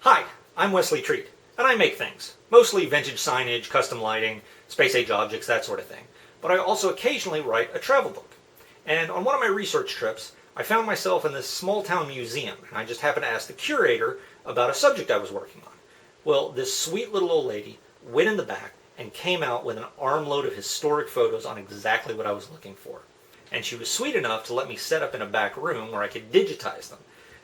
Hi, I'm Wesley Treat, and I make things. Mostly vintage signage, custom lighting, space-age objects, that sort of thing. But I also occasionally write a travel book. And on one of my research trips, I found myself in this small-town museum, and I just happened to ask the curator about a subject I was working on. Well, this sweet little old lady went in the back and came out with an armload of historic photos on exactly what I was looking for. And she was sweet enough to let me set up in a back room where I could digitize them,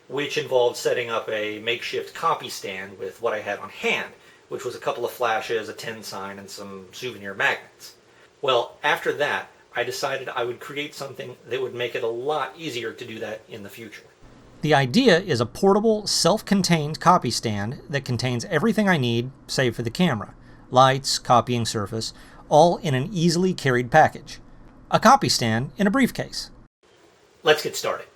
which involved setting up a makeshift copy stand with what I had on hand, which was a couple of flashes, a tin sign, and some souvenir magnets. Well, after that, I decided I would create something that would make it a lot easier to do that in the future. The idea is a portable, self-contained copy stand that contains everything I need, save for the camera, lights, copying surface, all in an easily carried package. A copy stand in a briefcase. Let's get started.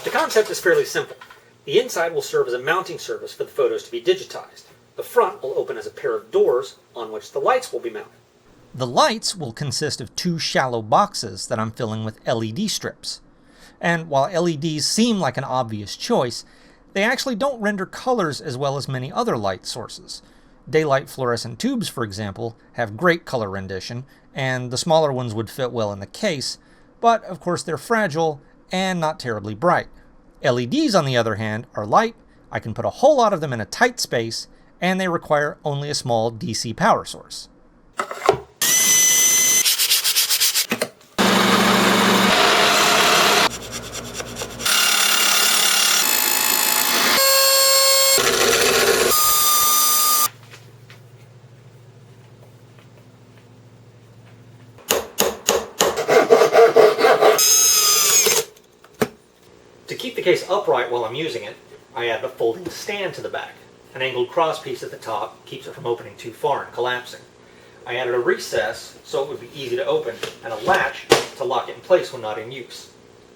The concept is fairly simple. The inside will serve as a mounting surface for the photos to be digitized. The front will open as a pair of doors on which the lights will be mounted. The lights will consist of two shallow boxes that I'm filling with LED strips. And while LEDs seem like an obvious choice, they actually don't render colors as well as many other light sources. Daylight fluorescent tubes, for example, have great color rendition, and the smaller ones would fit well in the case, but of course they're fragile and not terribly bright. LEDs, on the other hand, are light, I can put a whole lot of them in a tight space, and they require only a small DC power source. To keep the case upright while I'm using it, I added a folding stand to the back. An angled crosspiece at the top keeps it from opening too far and collapsing. I added a recess so it would be easy to open, and a latch to lock it in place when not in use.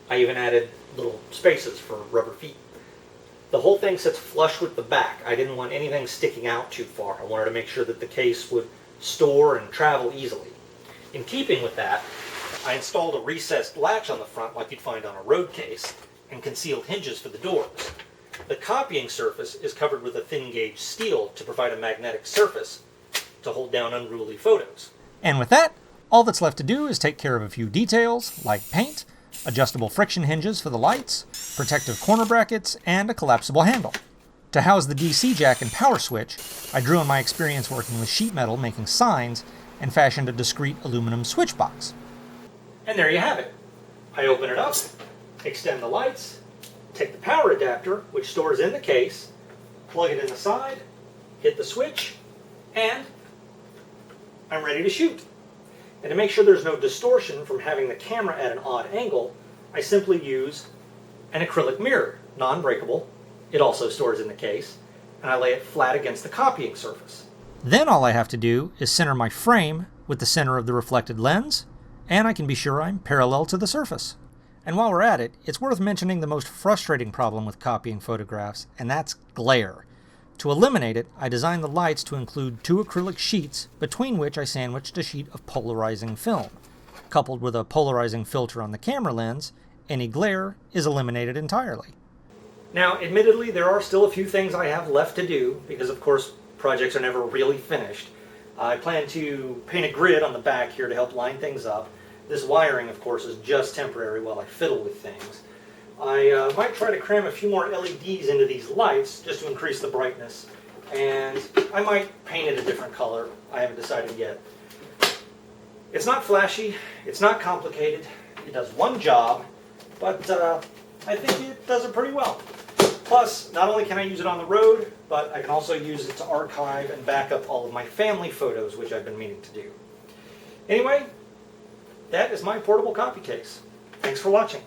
I even added little spaces for rubber feet. The whole thing sits flush with the back. I didn't want anything sticking out too far. I wanted to make sure that the case would store and travel easily. In keeping with that, I installed a recessed latch on the front like you'd find on a road case, and concealed hinges for the doors. The copying surface is covered with a thin gauge steel to provide a magnetic surface to hold down unruly photos. And with that, all that's left to do is take care of a few details, like paint, adjustable friction hinges for the lights, protective corner brackets, and a collapsible handle. To house the DC jack and power switch, I drew on my experience working with sheet metal making signs and fashioned a discrete aluminum switch box. And there you have it. I open it up, extend the lights, take the power adapter, which stores in the case, plug it in the side, hit the switch, and I'm ready to shoot. And to make sure there's no distortion from having the camera at an odd angle, I simply use an acrylic mirror, non-breakable. It also stores in the case, and I lay it flat against the copying surface. Then all I have to do is center my frame with the center of the reflected lens, and I can be sure I'm parallel to the surface. And while we're at it, it's worth mentioning the most frustrating problem with copying photographs, and that's glare. To eliminate it, I designed the lights to include two acrylic sheets, between which I sandwiched a sheet of polarizing film. Coupled with a polarizing filter on the camera lens, any glare is eliminated entirely. Now, admittedly, there are still a few things I have left to do, because of course, projects are never really finished. I plan to paint a grid on the back here to help line things up. This wiring, of course, is just temporary while I fiddle with things. I might try to cram a few more LEDs into these lights just to increase the brightness, and I might paint it a different color. I haven't decided yet. It's not flashy, it's not complicated, it does one job, but I think it does it pretty well. Plus, not only can I use it on the road, but I can also use it to archive and back up all of my family photos, which I've been meaning to do. Anyway, that is my portable copy case. Thanks for watching.